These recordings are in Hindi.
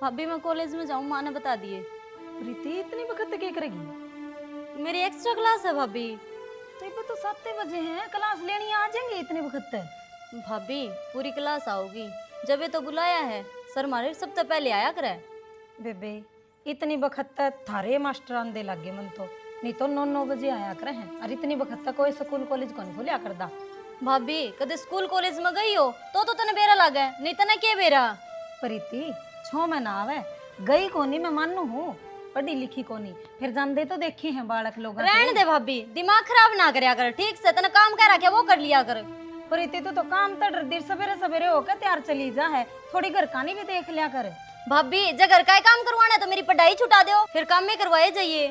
भाभी मैं कॉलेज में जाऊँ, माँ ने बता दिए। प्रीति इतनी वक्त क्या करेगी? मेरी एक्स्ट्रा क्लास है भाभी। तो ये तो 7 बजे हैं, क्लास लेनी आ जाएंगे इतने वक्त तक? भाभी पूरी क्लास आओगी, जब ये तो बुलाया है। सर हमारे सबसे पहले आया करे। बेबे इतनी वक्त तक थारे मास्टर आंदे लगे मन तो, नहीं तो 9 9 बजे आया करे हैं। और इतनी वक्त तक कोई स्कूल कॉलेज कौन खोलिया कर दा? भाभी कदे स्कूल कॉलेज में गई हो तो तने बेरा लागे, नहीं तना के बेरा। प्रीति 6 महीना आवे गई कोनी, मैं मानू हूँ पढ़ी लिखी कोनी, फिर जानते तो देखे हैं बालक लोग। रहने दे भाभी, दिमाग खराब ना करया कर, ठीक से तना काम कह रखा वो कर लिया कर। प्रीति तो काम तड़ देर सवेरे सवेरे होकर तैयार चली जा है, थोड़ी घर का नहीं भी देख लिया कर। भाभी जब घर का काम करवाना है तो मेरी पढ़ाई छुटा दो, फिर काम में करवाए जाइए।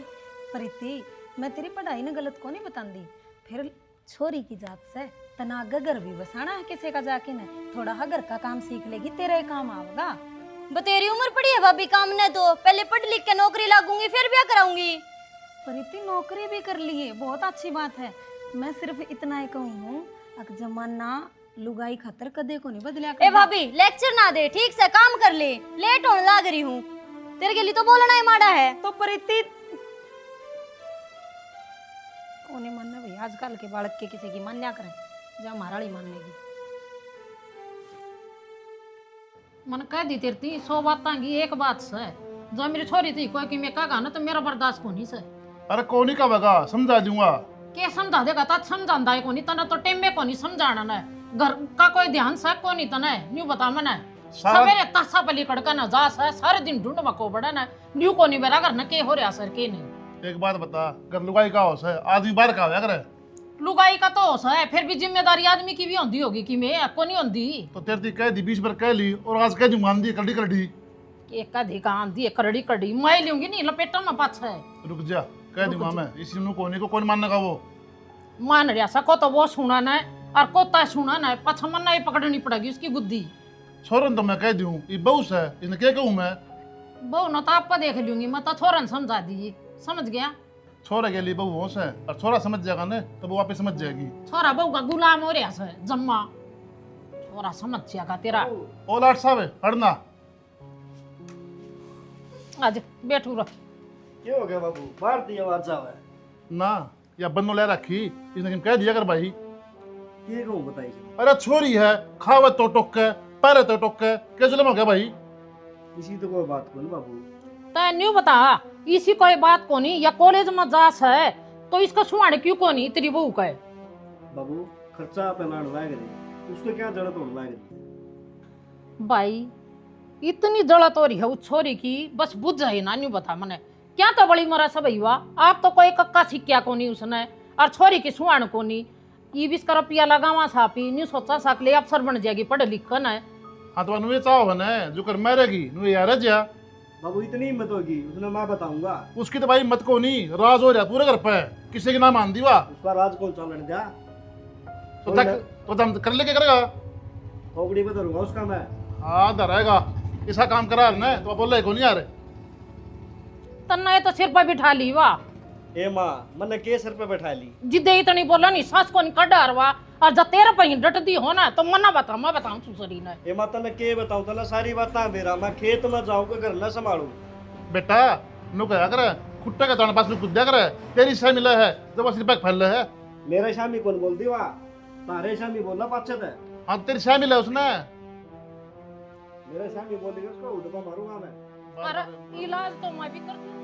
प्रीति मैं तेरी पढ़ाई ने गलत को नहीं बतांदी, फिर छोरी की जात से तना घर भी बसाना है किसी का जाके न, थोड़ा हा घर का काम सीख लेगी तेरा ही काम आवेगा। बतेरी उम्र पड़ी है भाभी काम ने, तो पहले पढ़ लिख के नौकरी लागूंगी फिर ब्याह कराऊंगी। प्रीति नौकरी भी कर ली है, बहुत अच्छी बात है। मैं सिर्फ इतना ही कहूँ हूँ अक जमाना लुगाई खातर कदे को नहीं बदलिया ए भाभी लेक्चर ना दे, ठीक से काम कर ले, लेट होने लाग रही हूँ। तेरे के लिए तो बोलना ही माड़ा है। तो प्रीति कोने मानना भाई, आजकल के बालक के किसी की मान्या करें, जा हमारा ही मान लेगी। मन कह दी तेरती 100 बात की एक बात से, जो मेरी छोरी थी कोई कि मैं कहा ना तो मेरा बर्दाश्त को नहीं से। अरे कोनी का बगा समझा दूंगा। के समझा देगा ता समझांदा है कोनी तना, तो टेम में कोनी समझाना ना, घर का कोई ध्यान से कोनी तना न्यू बता मने सवेरे तासा पली कड़का ना जा सा सारे दिन ढूंढ मको बड़ा ना न्यू कोनी मेरा घर ना के हो रहा सर के नहीं। एक बात बता, घर लुगाई का होश है, आदमी बाहर का होया करे। लुगाई का तो होश है, फिर भी जिम्मेदारी आदमी की भी होंदी होगी कि मैं को नहीं होंदी। तो तेरी कह दी 20 बार कह ली और आज कह दी मान दी कड़ी कड़ी। एक अधिकार दी करड़ी करड़ी मैं लूंगी नहीं लपेटा में पाछा है। रुक जा कह दी मैं इसी नु कोनी को कौन मानने का वो मान रहा सको तो वो सुना ना और कोता सुना ना, पछा मन्ना ये पकड़नी पड़ेगी उसकी गुद्दी। छोरन तो मैं कह दूं ये बहुस है, इन्हें क्या कहूं मैं। बहु न तो आपको देख लूंगी, मैं तो छोरन समझा दी, समझ गया। छोरा के लिए बहु होश है और छोरा समझ जाएगा ना तो वो वापस समझ जाएगी। छोरा बहु का गुलाम हो रहा है जम्मा, छोरा समझ जाएगा तेरा। ओ लाट साहब हटना। आज बैठू रह। क्या हो गया बाबू, भारतीय आवाज है ना या बन्नो ले रखी इसने कह दिया कर भाई। ये कहूँ बताइए। अरे छोरी है खावे तो टोक के पैरे तो टोक के क्या जुलम हो गया भाई। इसी तो कोई बात कौन बाबू। तै न्यू बता इसी कोई बात को नहीं, या कॉलेज में जास है तो इसका सुहाने क्यों को नहीं तेरी बहू का है। बाबू खर्चा पे लाने लाग रही, उसको क्या जरूरत होने लाग रही। भाई इतनी जरूरत हो रही है उस छोरी की, बस बुझ जाए ना न्यू बता मने क्या तो बड़ी मरा सब हुआ। आप तो कोई कक्का सीखा को नहीं उसने, और छोरी की सुहान को नहीं। ये 20 का रुपया लगावा सापी न्यू सोचा सकले अफसर बन जाएगी पढ़ लिख कर ना। हाँ तो अनुए चाहो बने जो कर मरेगी नु यार जा। बाबू इतनी हिम्मत होगी उसने, मैं बताऊंगा। उसकी तो भाई मत को नहीं राज हो रहा पूरे घर पे, किसी की ना मान दी वा। उसका राज कौन चलने जा। तो तक तो दम कर ले के करेगा। खोपड़ी में धरूंगा उसका मैं। हाँ धरेगा इसका काम करा ना तो बोले को नहीं यार। तन्ना ये तो सिर पर बिठा ली वाह। ए माँ मैंने के सर पे बैठा ली। जिद्दे इतनी बोला नहीं सास को नहीं कडार वा, और जब तेरे पे डटती हो ना तो मना बता मैं बताऊं सुसरी ने। ए माँ तने के बताऊं, तने सारी बातें मेरा, मैं खेत में जाऊं के घर न संभालूं। बेटा नु कहा करे खुट्टा के ताने पास नु कुद्या करे, तेरी सह मिला है जब सिर पे फैल है। मेरे शामी कौन बोल दी वाह, तारे शामी बोलना पाछे थे। हाँ तेरी सह मिला उसने। मेरे शामी बोलेगा उसको उड़पा मारूंगा मैं। पर इलाज तो मैं भी करती हूँ।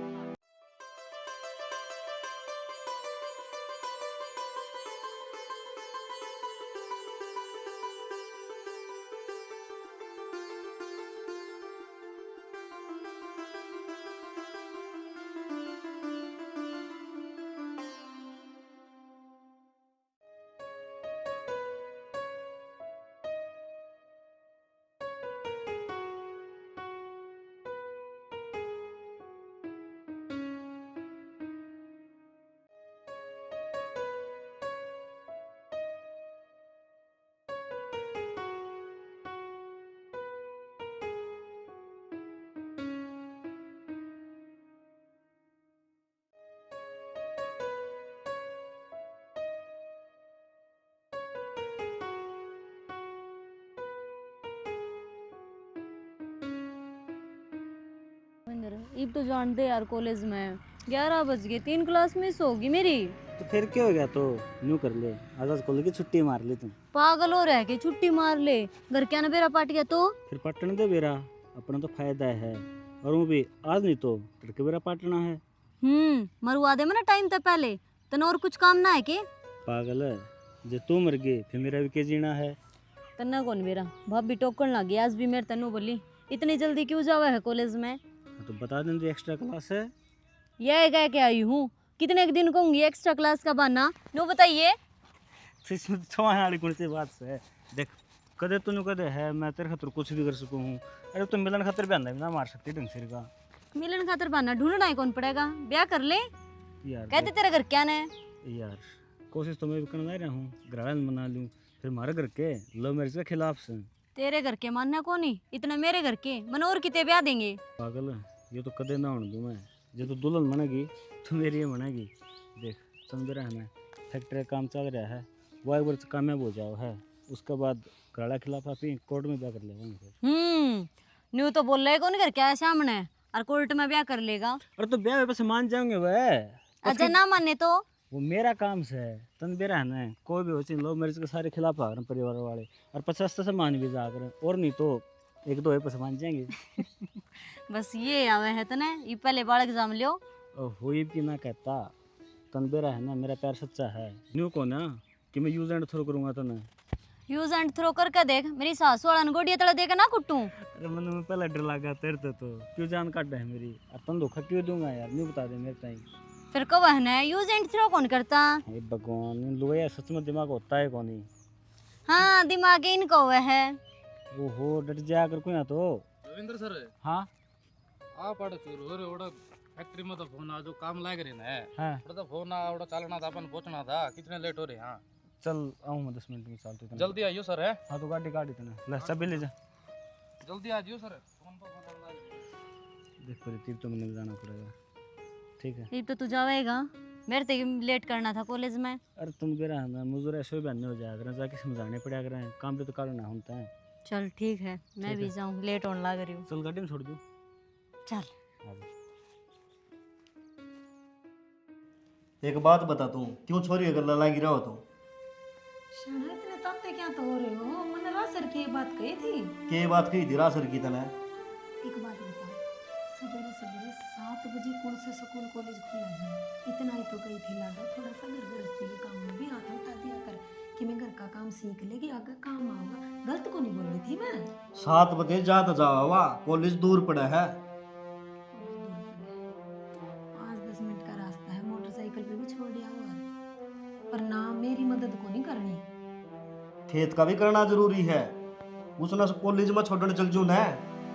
अब तो जानते यार कॉलेज में 11 बज गए, 3 क्लास मिस होगी मेरी। तो फिर क्या हो गया, तो न्यू कर ले, आज कॉलेज की छुट्टी मार ली तुम। पागल हो रह के छुट्टी मार ले, घर क्या ना बेरा पाट गया तो। फिर पटन दे बेरा, अपना तो फायदा है। और वो भी आज नहीं तो तड़के बेरा पाटना है। मरवा दे मैंने टाइम तक पहले, तने और कुछ काम ना है के? पागल है, जो तू मर गई फिर मेरा भी के जीना है। तन्ना कौन मेरा भाभी टोकन लगी, आज भी मेरे तनु बोली इतनी जल्दी क्यों जावा है कॉलेज में। तो बता दें एक्स्ट्रा क्लास है। यह कह के आई हूँ, कितने एक दिन कहूंगी एक्स्ट्रा क्लास का बहाना, नो बताइए। वाली कौन सी बात से देख, कदे तू कदे है मैं तेरे खातर कुछ भी कर सकूँ हूँ। अरे तुम मिलन खातर भी आंदा ना मार सकती ढंग से का। मिलन खातर बहाना ढूंढना ही कौन पड़ेगा, ब्याह कर ले। यार कहते तेरे घर क्या है। यार कोशिश तो मैं भी करना रहा हूँ, घर मना लूँ, फिर हमारे घर के लव मैरिज के खिलाफ से। तेरे घर के मानना कौन ही, इतना मेरे घर के मनोर किते ब्याह देंगे। पागल है, ये तो कदे ना होने दूँ मैं। जो तो दुल्हन बनेगी तो मेरी ये बनेगी। देख समझ रहा है, मैं फैक्ट्री काम चल रहा है, वो एक बार कामयाब हो जाओ है, उसके बाद घड़ा खिलाफ आप ही कोर्ट में ब्याह कर लेगा। न्यू तो बोल रहे कौन घर क्या है सामने, और कोर्ट में ब्याह कर लेगा। अरे तो ब्याह बस मान जाएंगे वह, अच्छा ना माने तो वो मेरा काम से है। तन बेरा है ना, कोई भी हो चाहिए लव मैरिज के सारे खिलाफ आ रहे हैं परिवार वाले, और 50 से मान भी जा कर, और नहीं तो एक दो है पस मान जाएंगे। बस ये आवे है तने, ये पहले बाल एग्जाम लियो। हुई भी ना कहता, तन बेरा है ना, मेरा प्यार सच्चा है। न्यू को ना कि मैं यूज एंड थ्रो करूंगा तने। यूज एंड थ्रो करके देख, मेरी सासू वाला गोड़िया तले देके ना कुटूं। अरे मन में पहले डर लगा तेरे तो क्यों जान काट है मेरी, और तन धोखा क्यों दूंगा यार, न्यू बता दे मेरे ताई। फिर कब है यूज एंड थ्रो कौन करता। हे भगवान, इन लोगों सच में दिमाग होता है कौन ही। हाँ दिमाग इनको हुआ है। ओहो डट जा कर कोई ना तो। रविंद्र सर हाँ आप आड़ चूर हो रे ओड़ा फैक्ट्री में तो फोन आ जो काम लाग रहे ना हाँ ओड़ा तो फोन आ ओड़ा चलना था अपन पहुंचना था, कितने लेट हो रहे हैं। हाँ चल आऊँ मैं 10 मिनट में, चलते इतना जल्दी आइयो सर है। हाँ तो गाड़ी गाड़ी तने ले सब ले जा। जल्दी आ जियो सर, फोन पर फोन आ देख पर तो मैंने जाना पड़ेगा, ठीक है। ये तो तू जाएगा, मेरे ते लेट करना था कॉलेज में। अरे तुम बेरा ना मुझे ऐसे भी बनने हो जाया करें, जाके समझाने पड़ा करें, काम भी तो करना होता है। चल ठीक है, मैं ठीक भी है। जाऊँ, लेट होने लग रही हूँ। चल गाड़ी में छोड़ दूँ। चल एक बात बता, तू क्यों छोरी अगर लगी रहो तो शाना इतने ताते क्या तो हो रहे हो, मैंने रासर की ये बात कही थी। के बात कही थी रासर की तने? एक बात बता, सवेरे सवेरे 7 बजे कौन से स्कूल कॉलेज खुला है, इतना ही तो कही थी लागा, थोड़ा सा घर गृहस्थी के काम में भी हाथ उठा दिया कर, कि मैं घर का काम सीख लेगी, आगे काम आऊंगा। गलत को नहीं बोल रही थी मैं। 7 बजे जाता जावा हुआ, कॉलेज दूर पड़ा है। 5-10 मिनट का रास्ता है, मोटरसाइकिल पे भी छोड़ दिया हुआ, पर ना मेरी मदद को नहीं करनी। खेत का भी करना जरूरी है, उसने कॉलेज में छोड़ने चल जू ना,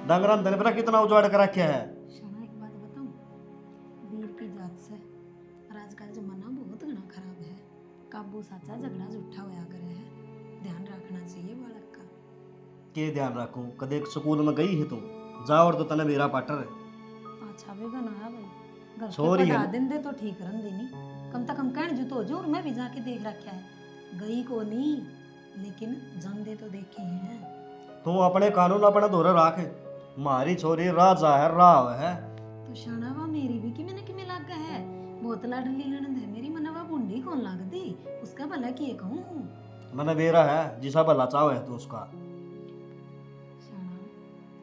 डंगरा तने पता कितना उजाड़ कर रखा है। शाना एक बात बताऊं, वीर की जात से और आजकल जमाना बहुत घना खराब है, काबू साचा झगड़ा जुट्ठा होया करे है, ध्यान रखना चाहिए बालक का। के ध्यान रखूं, कदे स्कूल में गई है तू जा, और तो तने मेरा पाटर है। अच्छा भी गना है भाई, घर छोरी के है पढ़ा ना। दिन दे तो ठीक रन देनी, कम तक कम कहन जो तो जो, और मैं भी जाके देख रखा है, गई को नहीं लेकिन जन दे तो देखे हैं। तू अपने कानून अपना दोहरा राख, मारी छोरी राजा है राव है। तो शानावा मेरी भी कि मैंने कि में लाग है, बहुत लाडली ननद है मेरी, मनवा बुंडी कौन लाग दी, उसका भला किए कहूँ। मैंने बेरा है जिसा भला चाव है तो उसका। शाना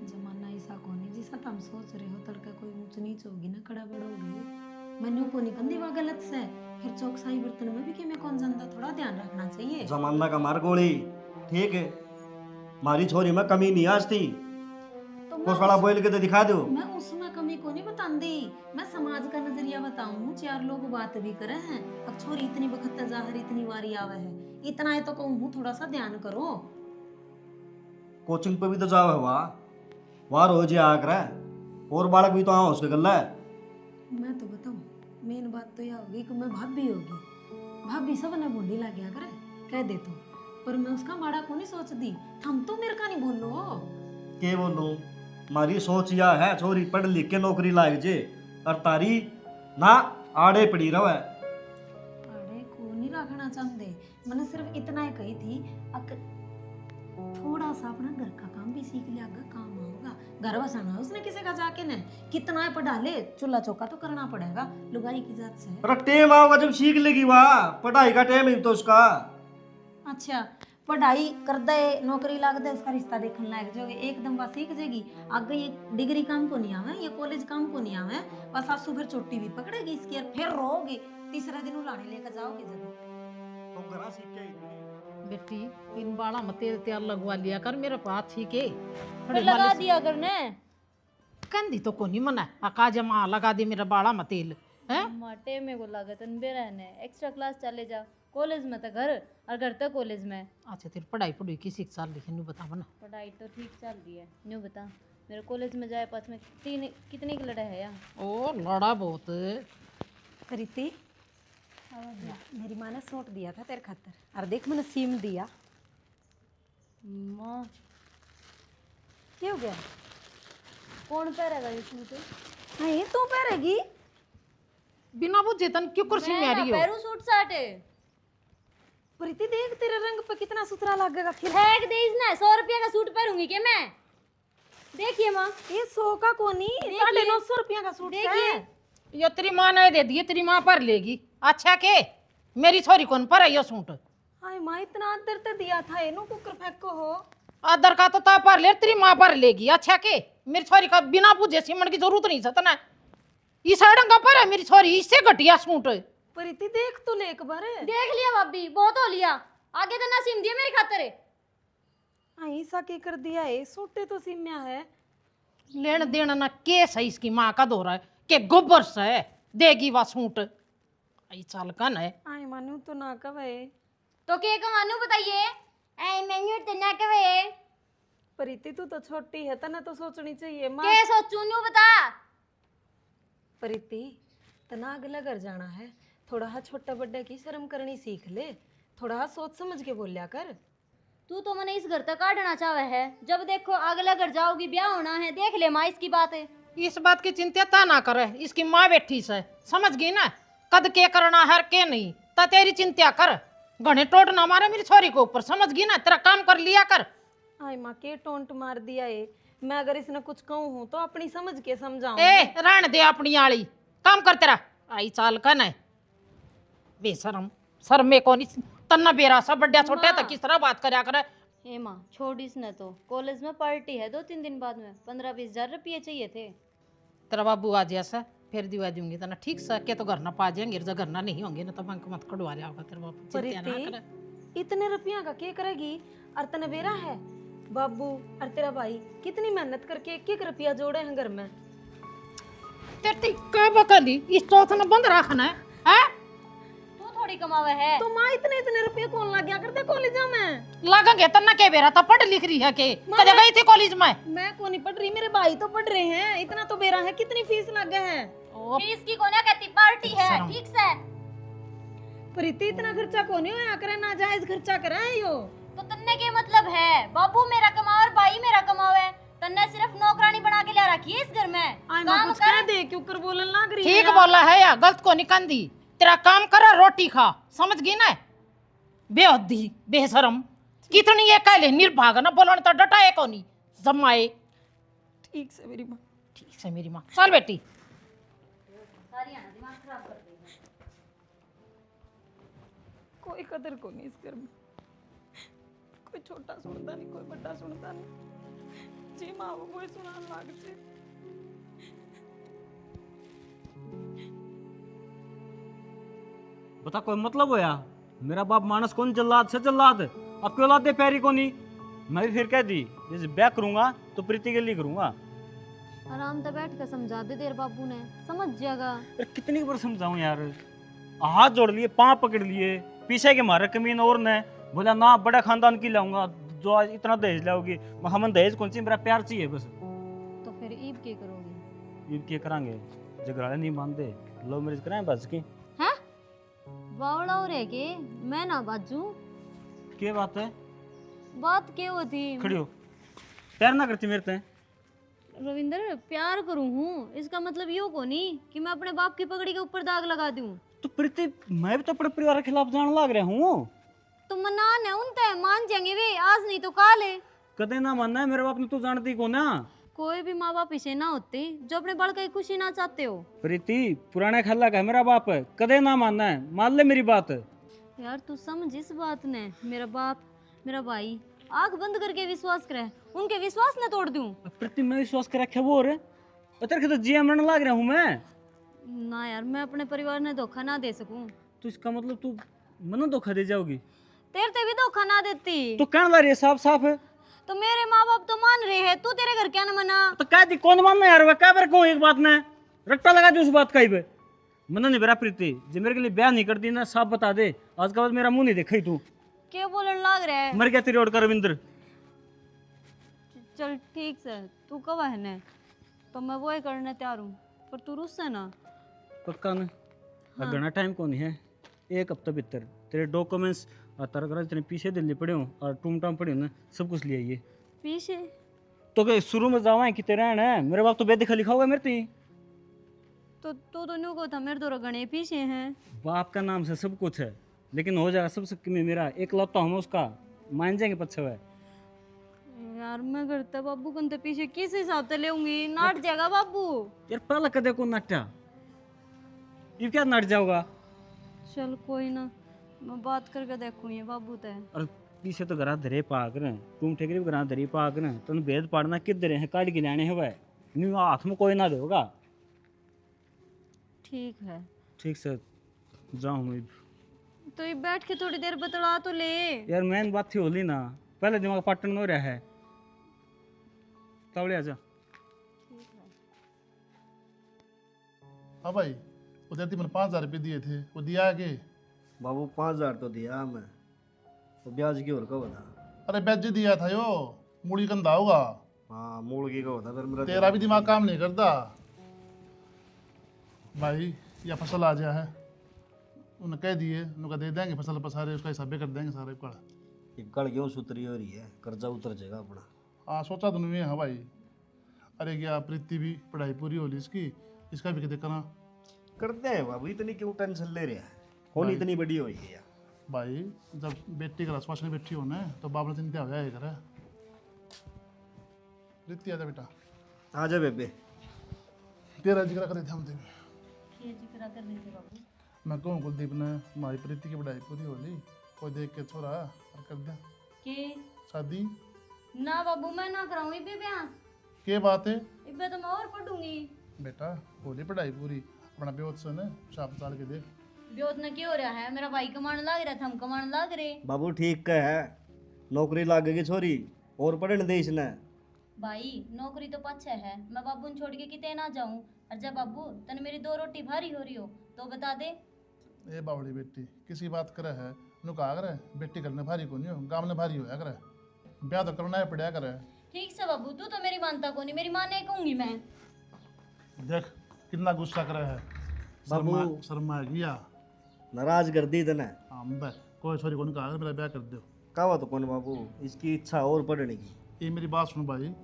जमाना ऐसा कोनी जिसा तुम सोच रहे हो, तड़का कोई ऊंच नीच होगी ना, खड़ा बढ़ोगे, मैंने को निकल दी वह गलत से, फिर चौकसाई बर्तन में भी कि मैं कौन जानता, थोड़ा ध्यान रखना चाहिए। जमाना का मार गोली, ठीक है, मारी छोरी में कमी नहीं आज थी, तो कुछ बड़ा बोल के तो दिखा दो। मैं उसमें कमी को नहीं बतांदी, मैं समाज का नजरिया बताऊं, 4 लोग बात भी करे हैं, अब छोरी इतनी बखत जाहिर इतनी वारी आवे है, इतना है तो कहूँ थोड़ा सा ध्यान करो। कोचिंग पे भी तो जावे हुआ, वहाँ रोज आकर और बालक भी तो आ उसके गल्ला है। मैं तो बताऊं, मेन बात तो यह होगी कि मैं भाभी होगी, भाभी सब ने बूढ़ी ला गया करे कह दे तो, पर मैं उसका माड़ा को नहीं सोच दी, हम तो मेरे का नहीं बोलो। के बोलूं, मारी सोच यह है छोरी पढ़ लिख के नौकरी लाग जे, और तारी ना आड़े पड़ी रहे। अरे को नहीं रखना चाहते, मैंने सिर्फ इतना ही कही थी, थोड़ा सा अपना घर का काम भी सीख लिया, काम होगा, घर बसाना है उसने किसी का जाके ने कितना है पढ़ा ले, चूल्हा चौका तो करना पड़ेगा, लुगाई की जात से है। अरे टेम आओगा जब सीख लेगी वहाँ, पढ़ाई का टाइम है तो उसका। अच्छा पढ़ाई कर दे, नौकरी लाग दे, उसका रिश्ता देखने लायक जाओगे, एकदम बस सीख जाएगी। आगे ये डिग्री काम को नहीं आवे, ये कॉलेज काम को नहीं आवे, बस सासू फिर चोटी भी पकड़ेगी इसकी और फिर रोगे, तीसरा दिन उलाने लेकर जाओगे जब। तो घरा सीख के आई। बेटी इन बाड़ा में तेल तेल लगवा लिया कर, मेरे पास ठीक है फिर लगा दिया करने। कंदी तो कोनी मना आका जमा लगा दे मेरा बाड़ा में तेल है। माटे में को लागत अनबे रहने, एक्स्ट्रा क्लास चले जा, कॉलेज में तो घर और घर तक कॉलेज में। अच्छा तेरी पढ़ाई पढ़ी की शिक्षा लिखे नहीं बता बना। पढ़ाई तो ठीक चल रही है, न्यू बता मेरे कॉलेज में जाए पास में कितने की लड़ा है यार। ओ लड़ा बहुत। प्रीति मेरी माँ ने सूट दिया था तेरे खातर, और देख मैंने सीम दिया। माँ क्या हो गया? कौन पहरेगा ये सूट? हाँ ये तू पहनेगी? बिना बुझे तन क्यों कुर्सी में आ रही हो? पैरू सूट साट है। प्रीति देख तेरे रंग पे कितना सुथरा लगेगा फिर। फेंक दे इसने, 100 रुपया का सूट पहनूंगी क्या मैं? देखिए माँ, ये 100 का कोनी, 950 रुपया का सूट देखिए। है। ये तेरी माँ ने दे दिए, तेरी माँ पर लेगी। अच्छा के मेरी छोरी कौन पर है ये सूट? हाय माँ इतना आदर तो दिया था, इनो कुकर फेंको हो। आदर का तो ता पर ले, तेरी माँ पर लेगी। अच्छा के मेरी छोरी का बिना बुझे सीमन की जरूरत नहीं सतना। इस रंग पर है मेरी छोरी, इससे घटिया सूट। प्रीति देख तो ले एक बार। देख लिया भाभी, बहुत हो लिया, आगे तो ना सिम दिया मेरी खातिर। ऐसा के कर दिया है, सूटे तो सिम्या है। लेन देन ना केस है इसकी माँ का दो रहा है के गोबर से देगी वह सूट। आई चाल कन है। आई मानू तो ना कवे। तो के कमानू बताइए, ऐ मेन्यू तो ना कवे। प्रीति तू तो छोटी है, तना तो सोचनी चाहिए माँ। के सोचू न्यू बता। प्रीति तना अगला घर जाना है, थोड़ा हा छोटा बड्डा की शर्म करनी सीख ले, थोड़ा हा सोच समझ के बोलिया कर। तू तो मने इस घर तक काटना चाहे है, जब देखो अगला घर जाओगी, ब्याह होना है, देख ले माँ इसकी बात है। इस बात की चिंता ता ना करे, इसकी माँ बैठी से समझ गई ना, कद के करना है के नहीं, ता तेरी चिंता कर। घने टोट ना मारे मेरी छोरी को ऊपर, समझ गई ना, तेरा काम कर लिया कर। आई माँ के टोंट मार दिया है, मैं अगर इसने कुछ कहूँ हूँ तो अपनी समझ के समझाऊं। ए रहने दे अपनी आली, काम कर तेरा। आई चाल कन है बेशरम, शर्म में कौन तन्ना बेरा सा बड्डा छोटा था, किस तरह बात करया करे। ए माँ छोड़ इसने, तो कॉलेज में पार्टी है 2-3 दिन बाद में, 15-20 हजार रुपये चाहिए थे। तेरा बाबू आ जैसा फिर दिवा दूंगी तना, ठीक सा के तो घर ना पा जाएंगे, जब घर ना नहीं होंगे ना तो बैंक मत कड़वा लिया होगा तेरा बापू। चिंता ना करे। प्रीति इतने रुपया का क्या करेगी? और तने बेरा है बाबू और तेरा भाई कितनी मेहनत करके एक एक रुपया जोड़े हैं घर में। तेरी का बकली इस चौथ ने बंद रखना है हैं? तू थोड़ी कमावे है। तो माँ इतने इतने रुपये कौन लग गया करते कॉलेज में? लगेंगे तना के बेरा तो पढ़ लिख रही है के कदे गई थी कॉलेज में? मैं को नहीं पढ़ रही, मेरे भाई तो पढ़ रहे हैं, इतना तो बेरा है, कितनी फीस लग गया है? ओ फीस की कोने कहती, पार्टी है, शर्म। ठीक से। प्रीति इतना खर्चा को नहीं होया करे, नाजायज खर्चा करा है यो। तो तन्ने के मतलब है बाबू मेरा कमाओ और भाई मेरा कमावे, तन्ने सिर्फ नौकरानी बना के ले रखी है इस घर में। आई माँ काम कुछ कर। कह दे क्यों कर बोलन लग रही ठीक है। बोला है या गलत को निकाल दी। तेरा काम करा, रोटी खा, समझ गई ना? बेहदी बेशरम कितनी ये कहले निर्भाग ना बोलन तो डटाए को नहीं जमाए। ठीक से मेरी माँ। ठीक से मेरी माँ, चल बेटी। सारी आना दिमाग खराब कर देगी। कोई कदर को नहीं इस घर में, कोई छोटा सुनता नहीं, कोई बड़ा सुनता नहीं, जी माँ वो कोई सुना लागते। बता कोई मतलब हो या? मेरा बाप मानस कौन जल्लाद से जल्लाद, अब क्यों लादे पैरी को नहीं? मैं भी फिर कह दी जैसे ब्याह करूंगा तो प्रीति के लिए करूंगा। आराम से बैठ कर समझा दे तेरे बाबू ने, समझ जाएगा। अरे कितनी बार समझाऊं यार, हाथ जोड़ लिए, पाँव पकड़ लिए, पीछे के मारे कमीन और ने बोला ना बड़ा खानदान की लाऊंगा, जो आज इतना दहेज लाओगी। हम दहेज कौन सी, मेरा प्यार चाहिए बस। तो फिर ईब क्या करोगी? ये क्या करांगे, जगराले नहीं मानते, लव मैरिज कराएं बस की। हैं? बावड़ा हो रहे के मैं ना बाजू, क्या बात है? बात क्या होती? खड़ी हो, प्यार ना करती मेरे ते? रविंदर प्यार करूं हूँ, इसका मतलब यो को नहीं कि मैं अपने बाप की पगड़ी के ऊपर दाग लगा दूं। तो प्रीति मैं भी तो अपने परिवार के खिलाफ जाने लग रहा हूँ। तो मना न उनते मान जाएंगे वे, आज नहीं तो काल है। कदे ना मानना है, मेरे बाप ने तो जानती को ना। कोई भी माँ बाप पीछे ना होते जो अपने बड़का की खुशी ना चाहते हो। प्रीति पुराना खल्ला का है मेरा बाप है, कदे ना मानना है, मान ले मेरी बात। यार तू समझ इस बात ने, मेरा बाप मेरा भाई आंख बंद करके विश्वास करे, उनके विश्वास न तोड़ दूं। प्रीति मैं विश्वास कर रखा वो रे, तेरे के तो जिया मरने लाग रहा हूँ मैं। ना यार मैं अपने परिवार ने धोखा ना दे सकूं। तो इसका मतलब तू मनो धोखा दे जाओगी? तेरे ते भी धोखा ना देती तो कहने ला रही है साफ साफ है। तो मेरे माँ बाप तो मान रहे हैं, तू तेरे घर क्या न मना। तो कह दी कौन मानना यार, वह क्या कहूँ एक बात ने रट्टा लगा दे उस बात का ही बे। मना नहीं बेरा प्रीति, जो मेरे के लिए ब्याह नहीं करती ना साफ बता दे, आज के बाद मेरा मुंह नहीं देखा ही तू। क्या बोलने लाग रहा है? मर गया तेरी ओर का रविंद्र। चल ठीक से तू कब है ने तो मैं वो ही करने तैयार हूँ, पर तू रुस्से ना। पक्का ना? घना टाइम कौन है, एक हफ्ता भीतर तेरे डॉक्यूमेंट्स और तारा करा तेरे पीछे दिल्ली पड़े हो और टूम टाम पड़े हो ना, सब कुछ ले आइए। पीछे तो के शुरू में जावा है कि तेरा है मेरे बाप तो बेदिखा लिखा होगा मेरे ती। तो तू तो न्यू को था मेरे दो गणे पीछे हैं। बाप का नाम से सब कुछ है, लेकिन हो जाएगा सबसे में मेरा एक लौता हूँ उसका, मान जाएंगे पच्छा है। यार मैं करता बाबू कंते पीछे किस हिसाब से लेऊंगी, नाट जाएगा बाबू। यार पहला कदे को नाट्या ये क्या नाट जाओगा? चल कोई ना, मैं बात करके देखूँ ये बाबू ते। और पीछे तो घरा धरे पाक रहे तुम ठेकरी भी घरा धरी पाक रहे तुम भेद पाड़ना किधर है, काट के लाने है वह न्यू हाथ में कोई ना देगा। ठीक है ठीक से जाऊँ मैं। तो ये बैठ के थोड़ी देर बतला तो ले। यार मैन बात थी होली ना, पहले दिमाग पाटन हो रहा है, तवड़े आजा। हाँ भाई, उधर थी मैंने 5,000 रुपये दिए थे, वो दिया आगे? बाबू 5,000 तो दिया मैं, तो ब्याज की और का बता। अरे बैज दिया था यो, मूड़ी कंधा होगा। हाँ मूल की का होता फिर मेरा। तेरा भी दिमाग काम नहीं करता भाई। या फसल आ गया है, उन्हें कह दिए, उनका दे देंगे फसल पसारे, उसका हिसाब भी कर देंगे सारे कड़। कड़ क्यों सुतरी हो रही है, कर्जा उतर जाएगा अपना। हाँ सोचा तो नहीं है। हाँ भाई, अरे क्या प्रीति भी पढ़ाई पूरी होली इसकी, इसका भी कितने करना करते हैं बाबू, इतनी क्यों टेंशन ले रहे हैं, कौन इतनी बड़ी हुई है यार। भाई। जब बेटी का रसवास में बैठी हो ना तो बाप ने चिंता हो जाए कर। प्रीति आजा बेटा, आ जा बेबे। तेरा जिक्र कर रहे थे हम तेरे। ये जिक्र कर रहे थे बाबू। मैं कहूँ कुलदीप ने हमारी प्रीति की पढ़ाई पूरी होली, कोई देख के छोरा और कर दे के शादी। ना बाबू मैं ना कराऊं इबे ब्याह, के बात है इबे तो मैं और पढ़ूंगी। बेटा, होली पढ़ाई पूरी, अपना ब्योत से ने छाप डाल के देख। ब्योत ना क्या हो रहा है, मेरा भाई कमाने लग रहा था, हम कमाने लग रहे। बाबू ठीक का है, नौकरी लागेगी छोरी और पढ़ने दे इसने। भाई नौकरी तो पाछे है, मैं बाबू ने छोड़ के किते ना जाऊं। और जब बाबू तने मेरी 2 रोटी भारी हो रही हो तो बता दे। ए बावड़ी बेटी किसी बात करे है, नु कहा करे बेटी करने भारी को नहीं हो, गाँव ने भारी होया करे, ब्याह तो करना है पड़या करे। ठीक से बाबू, तू तो मेरी मानता को नहीं, मेरी माने कहूंगी मैं। देख कितना गुस्सा करे है। बाबू। शर्मा गया नाराज कर दी तने। हाँ बे, कोई छोरी को नहीं कहा मेरा ब्याह कर दो। कहा तो कौन बाबू, इसकी इच्छा और पढ़ने की। ये मेरी बात सुन भाई,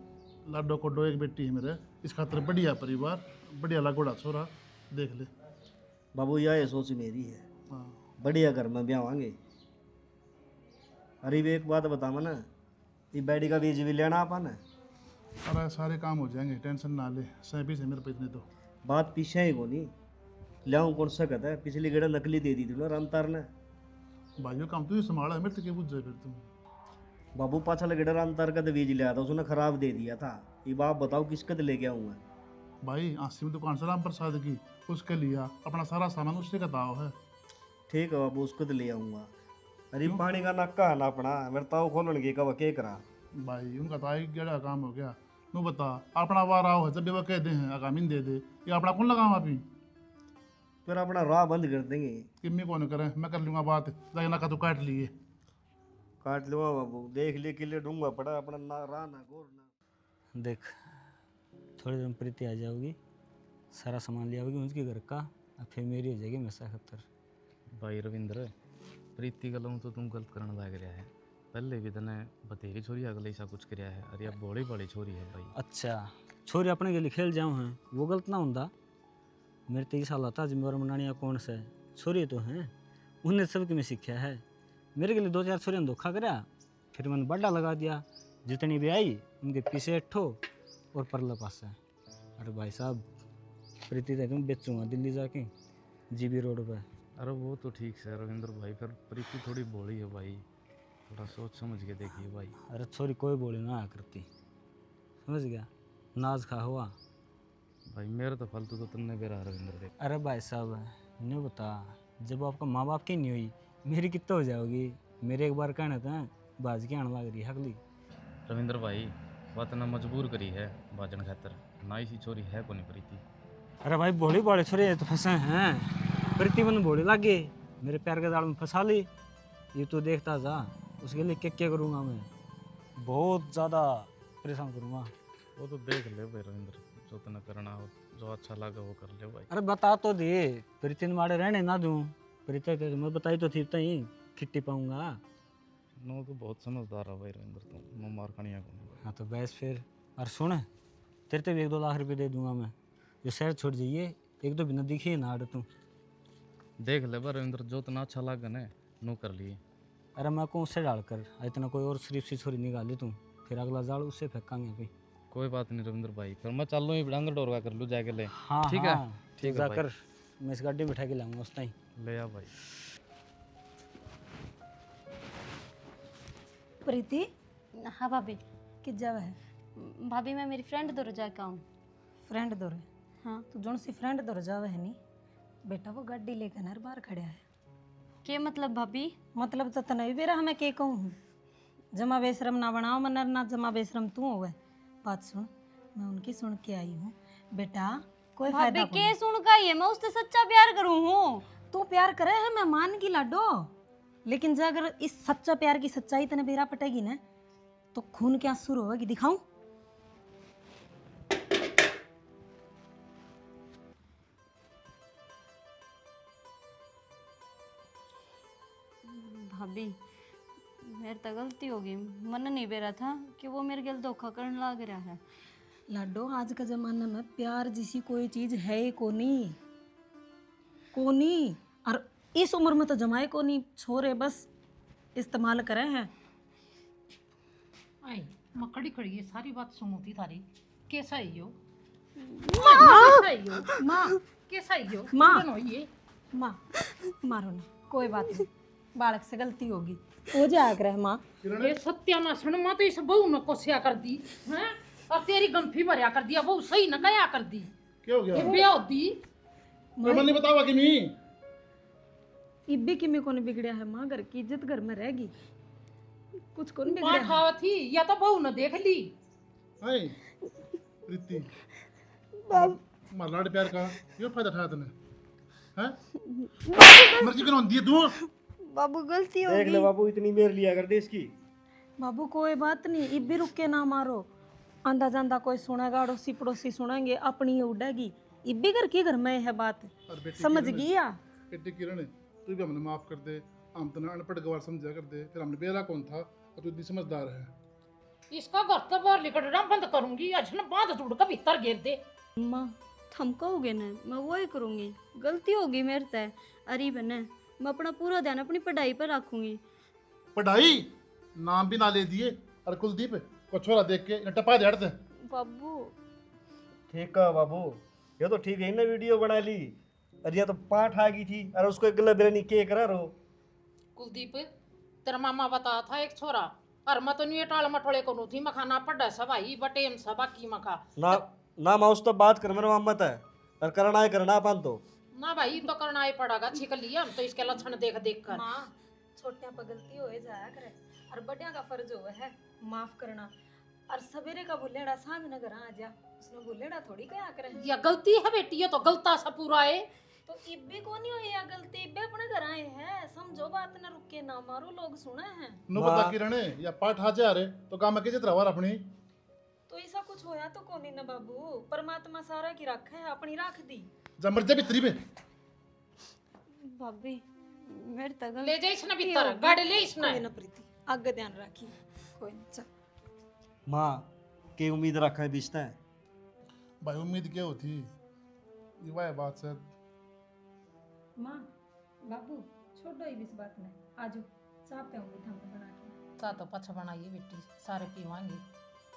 लाडो कोडो एक बेटी है मेरे, इस खातर बढ़िया परिवार, बढ़िया लागोड़ा छोरा देख ले। बाबू यह सोच मेरी है, हाँ बढ़िया घर में ब्यावांगे। अरे भी एक बात बता मना, ये बैडी का बीज भी लेना अपन है। अरे सारे काम हो जाएंगे, टेंशन ना ले, 37 है मेरे पे इतने तो। बात पीछे ही कोनी लियाऊं कौन सा कहता है, पिछली गेड़ा नकली दे दी थी ना रामतार ने। भाइयों काम तू ही संभाला है, मेरे तो क्या बुझ जाए फिर तुम। बाबू पाछा गेड़ा रामतार का तो बीज लिया था, उसने खराब दे दिया था। ये बाप बताओ किसका तो लेके आऊँ मैं। भाई आसी में दुकान से राम प्रसाद की, उसके लिया अपना सारा सामान उससे का दाव है। ठीक है बाबू, उसको तो ले आऊँगा। अरे पानी का नाका है ना अपना, मेरे ताऊ खोलन की कब के करा। भाई उनका तो आई गेड़ा काम हो गया। तू बता, अपना वार आओ है, जब भी वो कह दे हैं आगामीन दे दे, ये अपना कौन लगाऊँ अभी? फिर अपना राह बंद कर देंगे। किम्मी कौन करे, मैं कर लूँगा बात, जाके ना का तू काट लिए। काट लूँगा बाबू, देख लिए किले ढूंढूंगा पड़ा अपना ना राह ना गोर ना। देख थोड़ी देर में प्रीति आ जाओगी, सारा सामान ले आओगी उनके घर का, और फिर मेरी हो जाएगी हमेशा खतर। भाई रविंद्र, प्रीति गलों तो तुम गलत करने लग रहा है। पहले भी तने बतेरी छोरी अगले ऐसा कुछ कराया है, अरे अब बड़ी बड़ी छोरी है भाई। अच्छा छोरी अपने के लिए खेल जाऊँ हैं, वो गलत ना होता। मेरे 23 साल होता जिम्मेवार मनानिया कौन से छोरी तो हैं, उन्हें सबके में सीखा है। मेरे के लिए 2-4 छोरियों ने धोखा करा, फिर मैंने बड्डा लगा दिया। जितनी भी आई उनके पीछे हटो, और परले पास है। अरे भाई साहब प्रीति तो तुम बेचूंगा दिल्ली जाके जीबी रोड पे। अरे वो तो ठीक है रविंद्र भाई, पर प्रीति थोड़ी भोली है भाई, थोड़ा सोच समझ के देखिए भाई। अरे छोरी कोई बोली ना करती, समझ गया, नाज खा हुआ। भाई मेरा तो फालतू तो तुमने बेरा रविंद्र देख। अरे भाई साहब नहीं बता, जब आपका माँ बाप की नहीं हुई मेरी कितना हो जाओगी। मेरे एक बार कहना था बाज के आने लग रही है अगली। रविंद्र भाई बात ना मजबूर करी है बाजन खातर, ना इसी छोरी है को नहीं प्रीति। अरे भाई भोली भाले छोरे तो फंसे हैं, प्रीति मन भोली लागे, मेरे पैर के दाल में फंसा ली। ये तो देखता जा, उसके लिए क्या करूँगा मैं, बहुत ज़्यादा परेशान करूँगा। वो तो देख ले भाई रविंद्र, जो तुम्हें करना हो, जो अच्छा लगे वो कर ले भाई। अरे बता तो दे, प्रीति ने मारे रहने ना दूँ। प्रीति तो मैं बताई तो थी तई खिट्टी पाऊँगा। नो तो बहुत समझदार है भाई रविंद्र, तुम मैं मार खानिया को। हाँ तो बस फिर, और सुन तेरे तो 1-2 लाख रुपए दे दूंगा मैं, जो शहर छोड़ जाइए, एक दो बिना दिखी ना आड़ तू। देख ले भाई रविंद्र, जो तना अच्छा लगे ना नो कर लिए। अरे मैं को उससे डालकर इतना कोई और सिर्फ सी छोरी निकाली तू, फिर अगला जाल उससे फेंकांगे अभी। कोई बात नहीं रविंद्र भाई, फिर मैं चल लूँ ही डांगर डोरगा कर लूँ जाके ले। हाँ ठीक है, हाँ, ठीक है जाकर मैं इस गाड़ी में बैठा के लाऊंगा उस टाइम। ले आ भाई। प्रीति हाँ भाभी। किस जगह है? भाभी मैं मेरी फ्रेंड दो जाके आऊँ। फ्रेंड दौरे? हाँ। तो जोन सी फ्रेंड दौर जावे है नी बेटा, वो गाड़ी लेकर नर बाहर खड़ा है। के मतलब भाभी? मतलब तो तने भी बेरा हमें के कहूँ, जमा बेशरम ना बनाओ मनर ना जमा बेशरम तू होवे। बात सुन, मैं उनकी सुन के आई हूँ बेटा, कोई भाभी फायदा के सुन का ये मैं उससे सच्चा प्यार करूँ हूँ। तू प्यार करे है मैं मान की लाडो, लेकिन जब अगर इस सच्चा प्यार की सच्चाई तने बेरा पटेगी ना तो खून क्या शुरू होगी, दिखाऊं? भाभी मेरे तो गलती होगी, मन नहीं बेरा था कि वो मेरे गल धोखा करने लग रहा है। लाडो आज का जमाना में प्यार जैसी कोई चीज है ही कोनी, कोनी। और इस उम्र में तो जमाए कोनी, छोरे बस इस्तेमाल करे हैं। आई मैं खड़ी खड़ी ये सारी बात सुनती थारी, कैसा है यो? माँ, कैसा है यो? माँ, कैसा है यो? माँ। कौन हो ये? माँ मारो ना, कोई बात नहीं, बालक से गलती होगी, हो जाया करे माँ। ये सत्यानाशन माँ तो इस बहू ने कोसिया कर दी हैं, और तेरी गंफी भरिया कर दिया, बहू सही न कया कर दी। क्या हो ये गया? ब्याह दी मैं नहीं बतावा कि मी इब्बी की में कौन बिगड़िया है माँ, घर की इज्जत घर में रहेगी, कुछ कौन बिगड़िया है? पाठा थी या तो बहू ने देख ली। हाय प्रीति, मार लाड़ प्यार का यो फायदा उठाया तूने हैं? मर्जी क्यों होती है तू? बाबू गलती देख ले बाबू, इतनी मेर लिया कर दे इसकी। बाबू कोई बात नहीं, इब्बी रुक के ना मारो, आंदा जांदा कोई सुनेगा, अड़ोसी पड़ोसी सुनेंगे, अपनी उड़ेगी। इब्बी घर की घर में है बात, और बेटी समझ किरण, गई या? बेटी किरण तू भी हमने माफ कर दे, हम तो ना अनपढ़ गवार समझा कर दे, फिर हमने बेरा कौन था और तू इतनी समझदार है। इसका घर तो बाहर निकलना बंद करूंगी, अजन बांध जोड़ कर भीतर घेर दे। माँ थम कहोगे ना, मैं वही करूँगी, गलती होगी मेरे से। अरे बने मैं अपना पूरा ध्यान अपनी पढ़ाई पर रखूंगी। पढ़ाई नाम भी ना ले दिए, और कुलदीप को छोरा देख के इन्हें टपा दे दे। बाबू ठीक है बाबू, ये तो ठीक है, इन्हें वीडियो बना ली, अरे ये तो पाठ आ गई थी, अरे उसको गला बिरनी के करा रो। कुलदीप तेरा मामा बताया था एक छोरा, और मैं तो नहीं टाल मटोले को थी मखाना पड़ा सब भाई बटेम सब बाकी मखा ना ना मैं उस तो बात कर, मेरा मामत है, और करना है करना अपन तो ना भाई, तो करना ही पड़ेगा, छिक लिया हम तो इसके लक्षण देख देख कर। माँ छोटिया पर गलती हो जाया करे, और बड़िया का फर्ज हो है माफ करना। और सवेरे का भूलेड़ा सांझ न घर आ जा, उसने भूलेड़ा थोड़ी कया करे। या गलती है बेटी, ये तो गलता सा पूरा है। तो इब्बे को नहीं हुई या गलती, इब्बे अपने घर आए हैं, समझो बात न रुक के ना मारो, लोग सुने हैं। नो बता किरण या पाठ आ जा रे तो काम में किसी तरह अपनी तो ऐसा कुछ होया तो कोनी ना बाबू, परमात्मा सारा की रख है, अपनी रख दी। जब मर जा भीतरी पे भाभी मेरे तो ले गलती जाइस ना भीतर, गाड़ी ले इस ना। कोई ना प्रीति, आगे ध्यान रखी, कोई ना, चल। माँ के उम्मीद रखा है बीचता है। भाई उम्मीद क्या होती ये वह बात से। माँ बाबू छोड़ो ही इस बात में, आजो चाहते होंगे हम बना के। चा तो पछ बनाइए बेटी, सारे पीवांगी।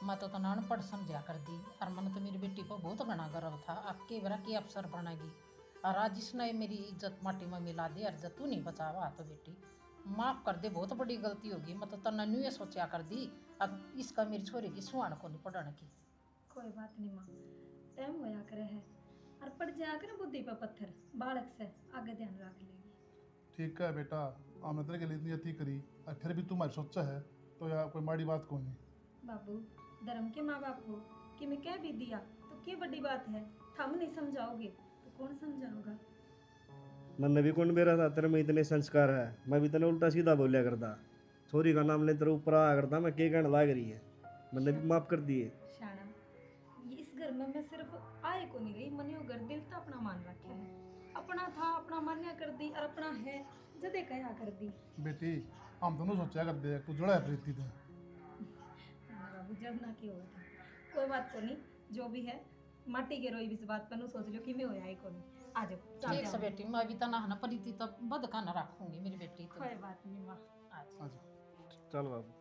मैं तो तना अनपढ़ समझा कर दी और मन तो मेरी बेटी पर बहुत बड़ा गर्व था अब के बरा के अफसर बनेगी और आज इसने मेरी इज्जत माटी में मिला दी और जब तू नहीं बचावा तो बेटी माफ़ कर दे, बहुत बड़ी गलती होगी। मैं तो तना न्यू ये सोचा कर दी अब इसका मेरी छोरी की सुहान को नहीं पढ़ने की। कोई बात नहीं माँ, टाइम होया करे है और पड़ जाया करे बुद्धि पर पत्थर, बालक से आगे ध्यान रख लेगी। ठीक है बेटा, हमने तेरे के लिए इतनी अति करी और फिर भी तुम्हारी सोचा है तो यार कोई माड़ी बात कौन है। बाबू धर्म के माँ बाप हो कि मैं कह भी दिया तो क्या बड़ी बात है, थम नहीं समझाओगे तो कौन समझाओगा। मन भी कौन मेरा था, तेरे में इतने संस्कार है, मैं भी तने उल्टा सीधा बोलिया करता, छोरी का नाम ले तेरे ऊपर आया करता, मैं के कहने लाग रही है, मैंने भी माफ कर दिए। शाना, ये इस घर में मैं सिर्फ आए को नहीं गई, मनियो घर दिल तो अपना मान रखा है, अपना था अपना मान्या कर दी और अपना है जदे कया कर दी। बेटी हम दोनों सोचा कर दे तू जड़ा है प्रीति थे। बाबू जड़ना क्यों हुआ था, कोई बात को नहीं, जो भी है माटी के रोई इस बात पर नु सोच लो कि मैं होया ही को नहीं। आ जाओ ठीक से बेटी, मैं भी तना ना परी थी तो बद का न रखूंगी मेरी बेटी तो। कोई बात नहीं माँ। अच्छा अच्छा चल बाबू।